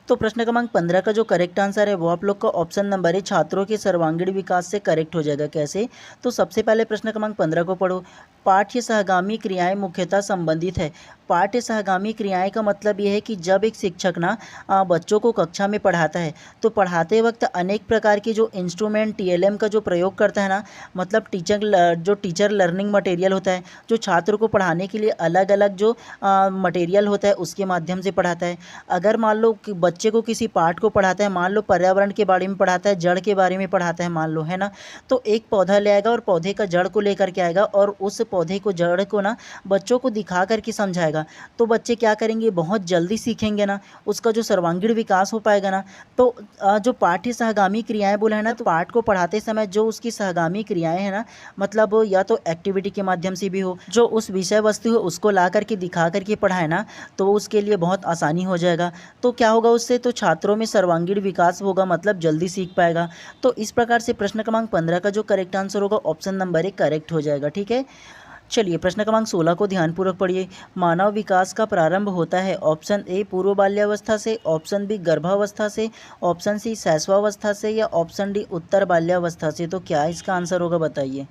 तो प्रश्न क्रमांक 15 का जो करेक्ट आंसर है वो आप लोग का ऑप्शन नंबर है, छात्रों के सर्वांगीण विकास से करेक्ट हो जाएगा। कैसे? तो सबसे पहले प्रश्न क्रमांक 15 को पढ़ो। पाठ्य सहगामी क्रियाएं मुख्यतः संबंधित है। पाठ्य सहगामी क्रियाएं का मतलब ये है कि जब एक शिक्षक ना बच्चों को कक्षा में पढ़ाता है, तो पढ़ाते वक्त अनेक प्रकार के जो इंस्ट्रूमेंट टीएलएम का जो प्रयोग करता है ना, मतलब टीचर लर्निंग मटेरियल होता है, जो छात्र को पढ़ाने के लिए अलग अलग जो मटेरियल होता है उसके माध्यम से पढ़ाता है। अगर मान लो कि बच्चे को किसी पाठ को पढ़ाता है, मान लो पर्यावरण के बारे में पढ़ाता है, जड़ के बारे में पढ़ाता है मान लो, है ना, तो एक पौधा ले आएगा और पौधे का जड़ को लेकर के आएगा और उस पौधे को जड़ को ना बच्चों को दिखा करके समझाएगा। तो बच्चे क्या करेंगे, बहुत जल्दी सीखेंगे ना, उसका जो सर्वांगीण विकास हो पाएगा ना। तो जो पाठ्य सहगामी क्रियाएं बोला है ना, तो पाठ को पढ़ाते समय जो उसकी सहगामी क्रियाएं हैं ना, मतलब या तो एक्टिविटी के माध्यम से भी हो, जो उस विषय वस्तु है उसको ला करके दिखा करके पढ़ाए ना, तो उसके लिए बहुत आसानी हो जाएगा। तो क्या होगा उससे, तो छात्रों में सर्वांगीण विकास होगा, मतलब जल्दी सीख पाएगा। तो इस प्रकार से प्रश्न क्रमांक 15 का जो करेक्ट आंसर होगा ऑप्शन नंबर 1 करेक्ट हो जाएगा। ठीक है, चलिए प्रश्न क्रमांक 16 को ध्यानपूर्वक पढ़िए। मानव विकास का प्रारंभ होता है। ऑप्शन ए पूर्व बाल्यावस्था से, ऑप्शन बी गर्भावस्था से, ऑप्शन सी शैशवावस्था से, या ऑप्शन डी उत्तर बाल्यावस्था से। तो क्या इसका आंसर होगा बताइए।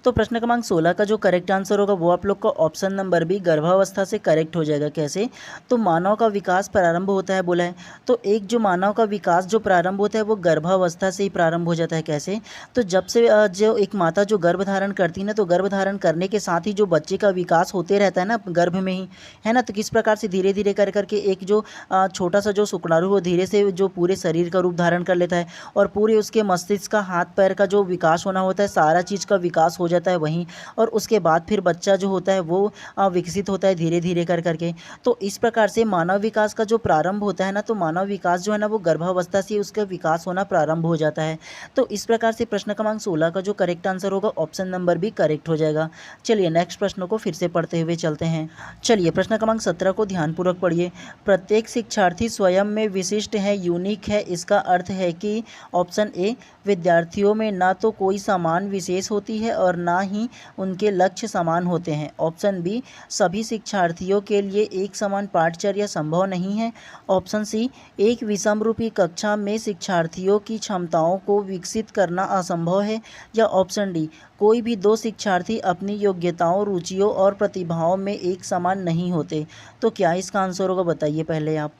तो प्रश्न क्रमांक 16 का जो करेक्ट आंसर होगा वो आप लोग का ऑप्शन नंबर बी गर्भावस्था से करेक्ट हो जाएगा। कैसे? तो मानव का विकास प्रारंभ होता है बोला है, तो एक जो मानव का विकास जो प्रारंभ होता है वो गर्भावस्था से ही प्रारंभ हो जाता है। कैसे? तो जब से जो एक माता जो गर्भ धारण करती है ना, तो गर्भ धारण करने के साथ ही जो बच्चे का विकास होते रहता है ना गर्भ में ही, है ना, तो किस प्रकार से धीरे धीरे कर करके एक जो छोटा सा जो शुक्राणु हो धीरे से जो पूरे शरीर का रूप धारण कर लेता है और पूरे उसके मस्तिष्क का हाथ पैर का जो विकास होना होता है, सारा चीज़ का विकास हो जाता है वहीं, और उसके बाद फिर बच्चा जो होता है वो विकसित होता है धीरे धीरे कर करके। तो इस प्रकार से मानव विकास का जो प्रारंभ होता है ना, तो मानव विकास जो है ना वो गर्भावस्था से उसका विकास होना प्रारंभ हो जाता है। तो इस प्रकार से प्रश्न क्रमांक 16 का जो करेक्ट आंसर होगा ऑप्शन नंबर बी करेक्ट हो जाएगा। चलिए नेक्स्ट प्रश्न को फिर से पढ़ते हुए चलते हैं। चलिए प्रश्न क्रमांक 17 को ध्यानपूर्वक पढ़िए। प्रत्येक शिक्षार्थी स्वयं में विशिष्ट है, यूनिक है। इसका अर्थ है कि ऑप्शन ए विद्यार्थियों में ना तो कोई समान विशेष होती है और ना ही उनके लक्ष्य समान होते हैं। ऑप्शन बी सभी शिक्षार्थियों के लिए एक समान पाठचर्या संभव नहीं है। ऑप्शन सी एक विषमरूपी कक्षा में शिक्षार्थियों की क्षमताओं को विकसित करना असंभव है। या ऑप्शन डी कोई भी दो शिक्षार्थी अपनी योग्यताओं, रुचियों और प्रतिभाओं में एक समान नहीं होते। तो क्या इसका आंसर होगा बताइए पहले आप।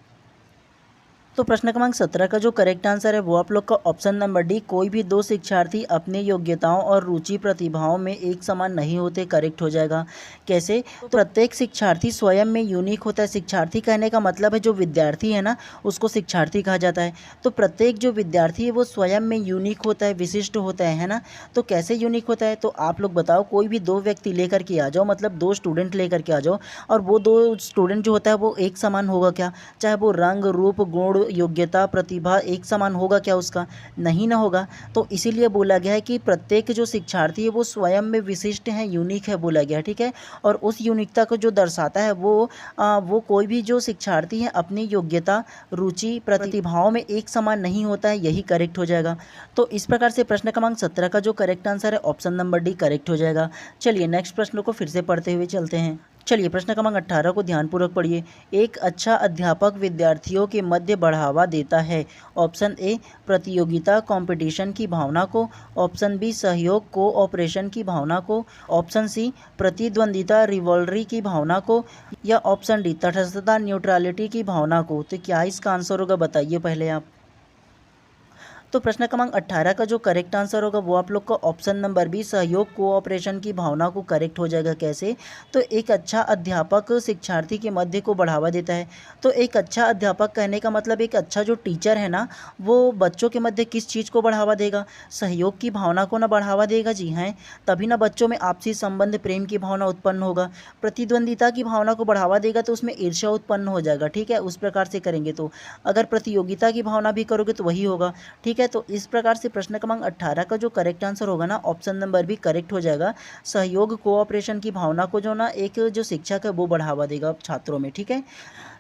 तो प्रश्न क्रमांक 17 का जो करेक्ट आंसर है वो आप लोग का ऑप्शन नंबर डी कोई भी दो शिक्षार्थी अपने योग्यताओं और रुचि प्रतिभाओं में एक समान नहीं होते करेक्ट हो जाएगा। कैसे? तो प्रत्येक शिक्षार्थी स्वयं में यूनिक होता है। शिक्षार्थी कहने का मतलब है जो विद्यार्थी है ना उसको शिक्षार्थी कहा जाता है। तो प्रत्येक जो विद्यार्थी है वो स्वयं में यूनिक होता है, विशिष्ट होता है ना। तो कैसे यूनिक होता है, तो आप लोग बताओ। कोई भी दो व्यक्ति लेकर के आ जाओ, मतलब दो स्टूडेंट लेकर के आ जाओ, और वो दो स्टूडेंट जो होता है वो एक समान होगा क्या? चाहे वो रंग, रूप, गुण, योग्यता, प्रतिभा एक समान होगा क्या उसका? नहीं ना होगा। तो इसीलिए बोला गया है कि प्रत्येक जो शिक्षार्थी है वो स्वयं में विशिष्ट है, यूनिक है बोला गया, ठीक है। और उस यूनिकता को जो दर्शाता है वो कोई भी जो शिक्षार्थी है अपनी योग्यता, रुचि, प्रतिभाओं में एक समान नहीं होता है, यही करेक्ट हो जाएगा। तो इस प्रकार से प्रश्न क्रमांक 17 का जो करेक्ट आंसर है ऑप्शन नंबर डी करेक्ट हो जाएगा। चलिए नेक्स्ट प्रश्न को फिर से पढ़ते हुए चलते हैं। चलिए प्रश्न क्रमांक 18 को ध्यानपूर्वक पढ़िए। एक अच्छा अध्यापक विद्यार्थियों के मध्य बढ़ावा देता है। ऑप्शन ए प्रतियोगिता कंपटीशन की भावना को, ऑप्शन बी सहयोग कोऑपरेशन की भावना को, ऑप्शन सी प्रतिद्वंदिता रिवॉल्वरी की भावना को, या ऑप्शन डी तटस्थता न्यूट्रलिटी की भावना को। तो क्या इसका आंसर होगा बताइए पहले आप। तो प्रश्न क्रमांक 18 का जो करेक्ट आंसर होगा वो आप लोग का ऑप्शन नंबर बी सहयोग कोऑपरेशन की भावना को करेक्ट हो जाएगा। कैसे? तो एक अच्छा अध्यापक शिक्षार्थी के मध्य को बढ़ावा देता है। तो एक अच्छा अध्यापक कहने का मतलब एक अच्छा जो टीचर है ना, वो बच्चों के मध्य किस चीज़ को बढ़ावा देगा? सहयोग की भावना को ना बढ़ावा देगा। जी हैं, तभी ना बच्चों में आपसी संबंध प्रेम की भावना उत्पन्न होगा। प्रतिद्वंदिता की भावना को बढ़ावा देगा तो उसमें ईर्ष्या उत्पन्न हो जाएगा। ठीक है, उस प्रकार से करेंगे। तो अगर प्रतियोगिता की भावना भी करोगे तो वही होगा। ठीक है, तो इस प्रकार से प्रश्न क्रमांक 18 का जो करेक्ट आंसर होगा ना, ऑप्शन नंबर बी करेक्ट हो जाएगा। सहयोग कोऑपरेशन की भावना को जो ना एक जो शिक्षक है वो बढ़ावा देगा छात्रों में। ठीक है,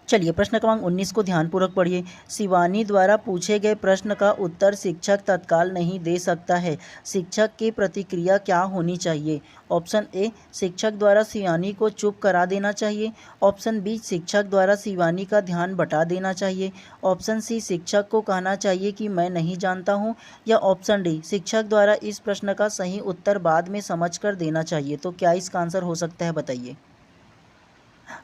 चलिए प्रश्न क्रमांक 19 को ध्यानपूर्वक पढ़िए। शिवानी द्वारा पूछे गए प्रश्न का उत्तर शिक्षक तत्काल नहीं दे सकता है। शिक्षक की प्रतिक्रिया क्या होनी चाहिए? ऑप्शन ए शिक्षक द्वारा शिवानी को चुप करा देना चाहिए, ऑप्शन बी शिक्षक द्वारा शिवानी का ध्यान बटा देना चाहिए, ऑप्शन सी शिक्षक को कहना चाहिए कि मैं नहीं जानता हूँ, या ऑप्शन डी शिक्षक द्वारा इस प्रश्न का सही उत्तर बाद में समझ कर देना चाहिए। तो क्या इसका आंसर हो सकता है बताइए।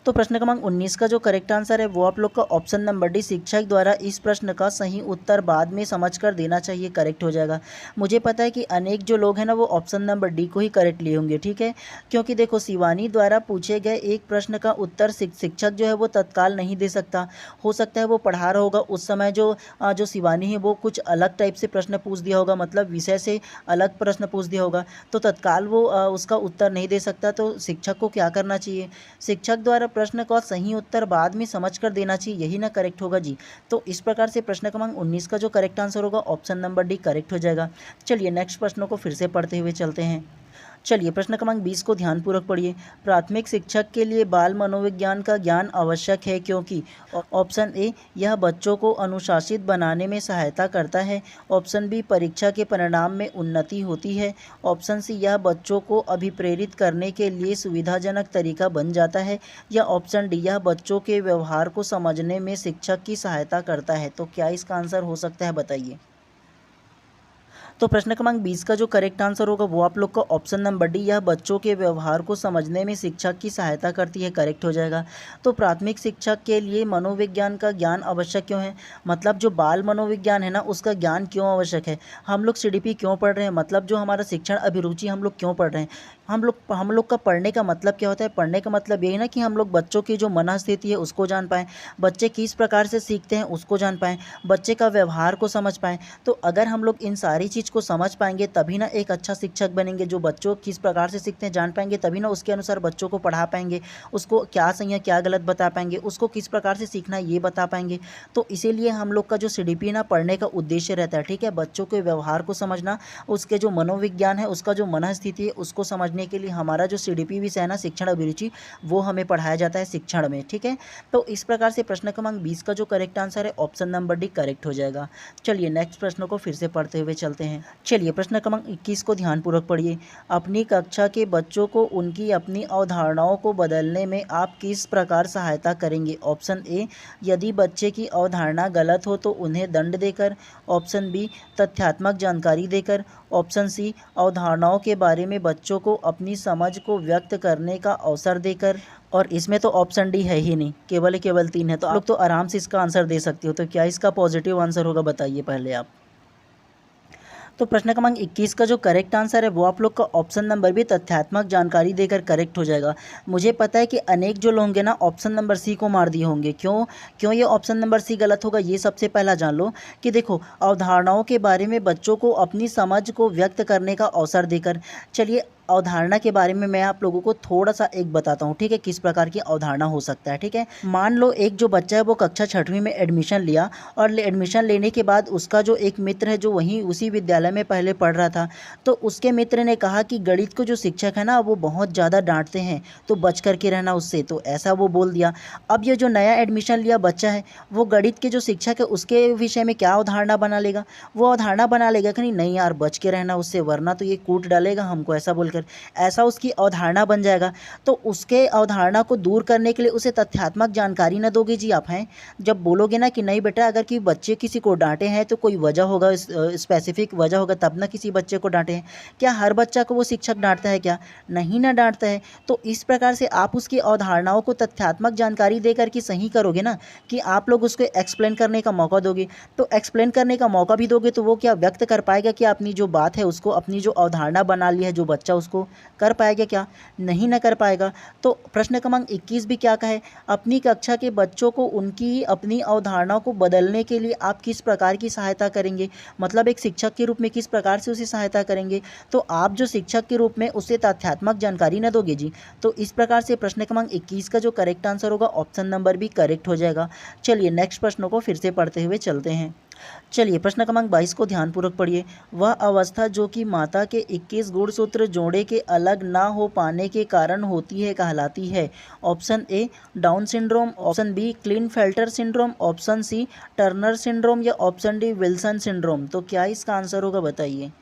तो प्रश्न क्रमांक 19 का जो करेक्ट आंसर है वो आप लोग का ऑप्शन नंबर डी शिक्षक द्वारा इस प्रश्न का सही उत्तर बाद में समझकर देना चाहिए करेक्ट हो जाएगा। मुझे पता है कि अनेक जो लोग हैं ना वो ऑप्शन नंबर डी को ही करेक्ट लिए होंगे। ठीक है, क्योंकि देखो शिवानी द्वारा पूछे गए एक प्रश्न का उत्तर शिक्षक जो है वो तत्काल नहीं दे सकता। हो सकता है वो पढ़ा रहा होगा उस समय, जो शिवानी है वो कुछ अलग टाइप से प्रश्न पूछ दिया होगा, मतलब विषय से अलग प्रश्न पूछ दिया होगा, तो तत्काल वो उसका उत्तर नहीं दे सकता। तो शिक्षक को क्या करना चाहिए? शिक्षक द्वारा प्रश्न का सही उत्तर बाद में समझकर देना चाहिए, यही ना करेक्ट होगा जी। तो इस प्रकार से प्रश्न क्रमांक 19 का जो करेक्ट आंसर होगा ऑप्शन नंबर डी करेक्ट हो जाएगा। चलिए नेक्स्ट प्रश्नों को फिर से पढ़ते हुए चलते हैं। चलिए प्रश्न क्रमांक 20 को ध्यानपूर्वक पढ़िए। प्राथमिक शिक्षक के लिए बाल मनोविज्ञान का ज्ञान आवश्यक है क्योंकि ऑप्शन ए यह बच्चों को अनुशासित बनाने में सहायता करता है, ऑप्शन बी परीक्षा के परिणाम में उन्नति होती है, ऑप्शन सी यह बच्चों को अभिप्रेरित करने के लिए सुविधाजनक तरीका बन जाता है, या ऑप्शन डी यह बच्चों के व्यवहार को समझने में शिक्षक की सहायता करता है। तो क्या इसका आंसर हो सकता है बताइए। तो प्रश्न क्रमांक 20 का जो करेक्ट आंसर होगा वो आप लोग का ऑप्शन नंबर डी यह बच्चों के व्यवहार को समझने में शिक्षक की सहायता करती है करेक्ट हो जाएगा। तो प्राथमिक शिक्षक के लिए मनोविज्ञान का ज्ञान आवश्यक क्यों है? मतलब जो बाल मनोविज्ञान है ना उसका ज्ञान क्यों आवश्यक है? हम लोग सीडीपी क्यों पढ़ रहे हैं? मतलब जो हमारा शिक्षण अभिरुचि हम लोग क्यों पढ़ रहे हैं? हम लोग का पढ़ने का मतलब क्या होता है? पढ़ने का मतलब यही ना कि हम लोग बच्चों की जो मनःस्थिति है उसको जान पाएँ, बच्चे किस प्रकार से सीखते हैं उसको जान पाएँ, बच्चे का व्यवहार को समझ पाएँ। तो अगर हम लोग इन सारी चीज़ को समझ पाएंगे तभी ना एक अच्छा शिक्षक बनेंगे। जो बच्चों किस प्रकार से सीखते हैं जान पाएंगे तभी ना उसके अनुसार बच्चों को पढ़ा पाएंगे, उसको क्या सही है क्या गलत बता पाएंगे, उसको किस प्रकार से सीखना है ये बता पाएंगे। तो इसीलिए हम लोग का जो सीडीपी ना पढ़ने का उद्देश्य रहता है। ठीक है, बच्चों के व्यवहार को समझना, उसके जो मनोविज्ञान है उसका जो मनःस्थिति है उसको समझने के लिए हमारा जो सीडीपी विषय है ना शिक्षण अभिरुचि वो हमें पढ़ाया जाता है शिक्षण में। ठीक है, तो इस प्रकार से प्रश्न क्रमांक 20 का जो करेक्ट आंसर है ऑप्शन नंबर डी करेक्ट हो जाएगा। चलिए नेक्स्ट प्रश्न को फिर से पढ़ते हुए चलते हैं। चलिए प्रश्न क्रमांक 21 को ध्यानपूर्वक पढ़िए। अपनी कक्षा के बच्चों को उनकी अपनी अवधारणाओं को बदलने में आप किस प्रकार सहायता करेंगे? ऑप्शन ए यदि बच्चे की अवधारणा गलत हो तो उन्हें दंड देकर, ऑप्शन बी तथ्यात्मक जानकारी देकर, ऑप्शन सी अवधारणाओं के बारे में बच्चों को अपनी समझ को व्यक्त करने का अवसर देकर, और इसमें तो ऑप्शन डी है ही नहीं, केवल 3 है। तो आप लोग तो आराम से इसका आंसर दे सकते हो। तो क्या इसका पॉजिटिव आंसर होगा बताइए पहले आप। तो प्रश्न क्रमांक 21 का जो करेक्ट आंसर है वो आप लोग का ऑप्शन नंबर भी तथ्यात्मक जानकारी देकर करेक्ट हो जाएगा। मुझे पता है कि अनेक जो लोग होंगे ना ऑप्शन नंबर सी को मार दिए होंगे। क्यों ये ऑप्शन नंबर सी गलत होगा ये सबसे पहला जान लो कि देखो अवधारणाओं के बारे में बच्चों को अपनी समझ को व्यक्त करने का अवसर देकर। चलिए अवधारणा के बारे में मैं आप लोगों को थोड़ा सा एक बताता हूँ। ठीक है, किस प्रकार की अवधारणा हो सकता है। ठीक है, मान लो एक जो बच्चा है वो कक्षा 6वीं में एडमिशन लिया, और एडमिशन लेने के बाद उसका जो एक मित्र है जो वहीं उसी विद्यालय में पहले पढ़ रहा था, तो उसके मित्र ने कहा कि गणित को जो शिक्षक है ना वो बहुत ज़्यादा डांटते हैं तो बच करके रहना उससे। तो ऐसा वो बोल दिया। अब ये जो नया एडमिशन लिया बच्चा है वो गणित के जो शिक्षक है उसके विषय में क्या अवधारणा बना लेगा? वो अवधारणा बना लेगा कि नहीं यार बच के रहना उससे, वरना तो ये कूट डालेगा हमको, ऐसा बोल कर, ऐसा उसकी अवधारणा बन जाएगा। तो उसके अवधारणा को दूर करने के लिए उसे तथ्यात्मक जानकारी न दोगे जी आप हैं। जब बोलोगे ना कि नहीं बेटा, अगर कि बच्चे किसी को डांटे हैं तो कोई वजह होगा, स्पेसिफिक वजह होगा, तब ना किसी बच्चे को डांटे हैं। क्या हर बच्चा को वो शिक्षक डांटता है क्या? नहीं ना डांटता है। तो इस प्रकार से आप उसकी अवधारणाओं को तथ्यात्मक जानकारी दे करके सही करोगे ना, कि आप लोग उसको एक्सप्लेन करने का मौका दोगे। तो एक्सप्लेन करने का मौका भी दोगे तो वो क्या व्यक्त कर पाएगा कि अपनी जो बात है उसको, अपनी जो अवधारणा बना ली है जो बच्चा, उसको कर पाएगा क्या? नहीं ना कर पाएगा। तो प्रश्न क्रमांक 21 भी क्या कहे, अपनी कक्षा के बच्चों को उनकी अपनी अवधारणाओं को बदलने के लिए आप किस प्रकार की सहायता करेंगे, मतलब एक शिक्षक के रूप में किस प्रकार से उसे सहायता करेंगे। तो आप जो शिक्षक के रूप में उसे तथ्यात्मक जानकारी न दोगे जी। तो इस प्रकार से प्रश्न क्रमांक 21 का जो करेक्ट आंसर होगा ऑप्शन नंबर बी करेक्ट हो जाएगा। चलिए नेक्स्ट प्रश्नों को फिर से पढ़ते हुए चलते हैं। चलिए प्रश्न क्रमांक 22 को ध्यानपूर्वक पढ़िए। वह अवस्था जो कि माता के 21 गुणसूत्र जोड़े के अलग ना हो पाने के कारण होती है कहलाती है। Option A down syndrome, option B Klinefelter syndrome, option C Turner syndrome या ऑप्शन डी विल्सन सिंड्रोम। तो क्या इसका आंसर होगा बताइए।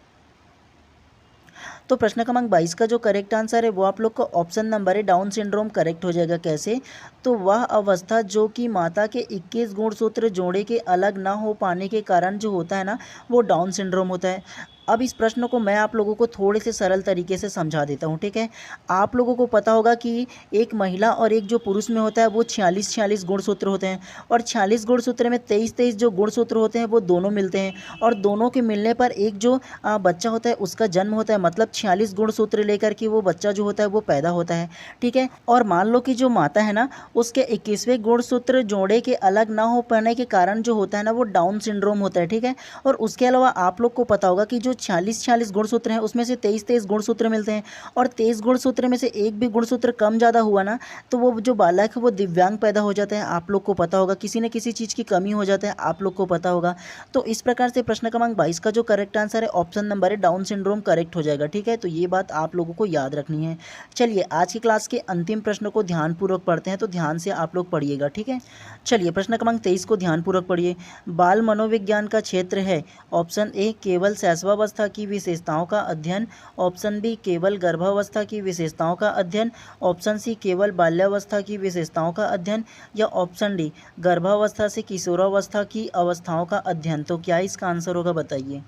तो प्रश्न क्रमांक 22 का जो करेक्ट आंसर है वो आप लोग का ऑप्शन नंबर है डाउन सिंड्रोम करेक्ट हो जाएगा। कैसे? तो वह अवस्था जो कि माता के 21 गुणसूत्र जोड़े के अलग ना हो पाने के कारण जो होता है ना, वो डाउन सिंड्रोम होता है। अब इस प्रश्न को मैं आप लोगों को थोड़े से सरल तरीके से समझा देता हूँ, ठीक है। आप लोगों को पता होगा कि एक महिला और एक जो पुरुष में होता है वो 46 गुणसूत्र होते हैं, और 46 गुणसूत्र में 23 जो गुणसूत्र होते हैं वो दोनों मिलते हैं, और दोनों के मिलने पर एक जो बच्चा होता है उसका जन्म होता है। मतलब 46 गुणसूत्र लेकर के वो बच्चा जो होता है वो पैदा होता है, ठीक है। और मान लो कि जो माता है ना, उसके 21वें गुणसूत्र जोड़े के अलग ना हो पाने के कारण जो होता है ना, वो डाउन सिंड्रोम होता है, ठीक है। और उसके अलावा आप लोग को पता होगा कि जो 46 गुणसूत्र हैं उसमें से 23 गुणसूत्र मिलते हैं, और 23 गुणसूत्र में से एक भी गुणसूत्र कम ज़्यादा हुआ ना, तो वो जो बालक है वो दिव्यांग पैदा हो जाता है। आप लोग को पता होगा, किसी न किसी चीज़ की कमी हो जाता है, आप लोग को पता होगा। तो इस प्रकार से प्रश्न क्रमांक 22 का जो करेक्ट आंसर है ऑप्शन नंबर है डाउन सिंड्रोम करेक्ट हो जाएगा, ठीक है। तो ये बात आप लोगों को याद रखनी है। चलिए आज की क्लास के अंतिम प्रश्न को ध्यानपूर्वक पढ़ते हैं, तो ध्यान से आप लोग पढ़िएगा, ठीक है। चलिए प्रश्न क्रमांक 23 को ध्यानपूर्वक पढ़िए। बाल मनोविज्ञान का क्षेत्र है। ऑप्शन ए केवल शैशवावस्था की विशेषताओं का अध्ययन, ऑप्शन बी केवल गर्भावस्था की विशेषताओं का अध्ययन, ऑप्शन सी केवल बाल्यावस्था की विशेषताओं का अध्ययन, या ऑप्शन डी गर्भावस्था से किशोरावस्था की अवस्थाओं का अध्ययन। तो क्या इसका आंसर होगा बताइए।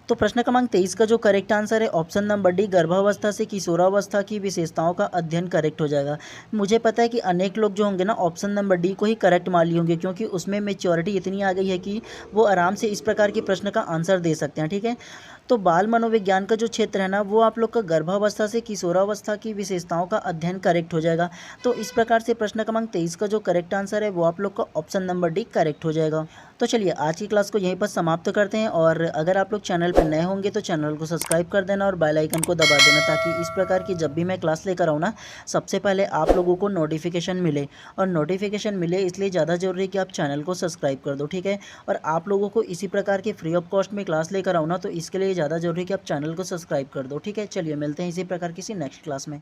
तो प्रश्न क्रमांक 23 का जो करेक्ट आंसर है ऑप्शन नंबर डी गर्भावस्था से किशोरावस्था की विशेषताओं का अध्ययन करेक्ट हो जाएगा। मुझे पता है कि अनेक लोग जो होंगे ना ऑप्शन नंबर डी को ही करेक्ट मान लिए होंगे, क्योंकि उसमें मेच्योरिटी इतनी आ गई है कि वो आराम से इस प्रकार के प्रश्न का आंसर दे सकते हैं, ठीक है। तो बाल मनोविज्ञान का जो क्षेत्र है ना, वो आप लोग का गर्भावस्था से किशोरावस्था की विशेषताओं का अध्ययन करेक्ट हो जाएगा। तो इस प्रकार से प्रश्न क्रमांक 23 का जो करेक्ट आंसर है वो आप लोग का ऑप्शन नंबर डी करेक्ट हो जाएगा। तो चलिए आज की क्लास को यहीं पर समाप्त करते हैं, और अगर आप लोग चैनल पर नए होंगे तो चैनल को सब्सक्राइब कर देना और बेल आइकन को दबा देना, ताकि इस प्रकार की जब भी मैं क्लास लेकर आऊँ ना, सबसे पहले आप लोगों को नोटिफिकेशन मिले। और नोटिफिकेशन मिले इसलिए ज़्यादा जरूरी है कि आप चैनल को सब्सक्राइब कर दो, ठीक है। और आप लोगों को इसी प्रकार के फ्री ऑफ कॉस्ट में क्लास लेकर आऊँ ना, तो इसके लिए ज़्यादा जरूरी है कि आप चैनल को सब्सक्राइब कर दो, ठीक है। चलिए मिलते हैं इसी प्रकार किसी नेक्स्ट क्लास में।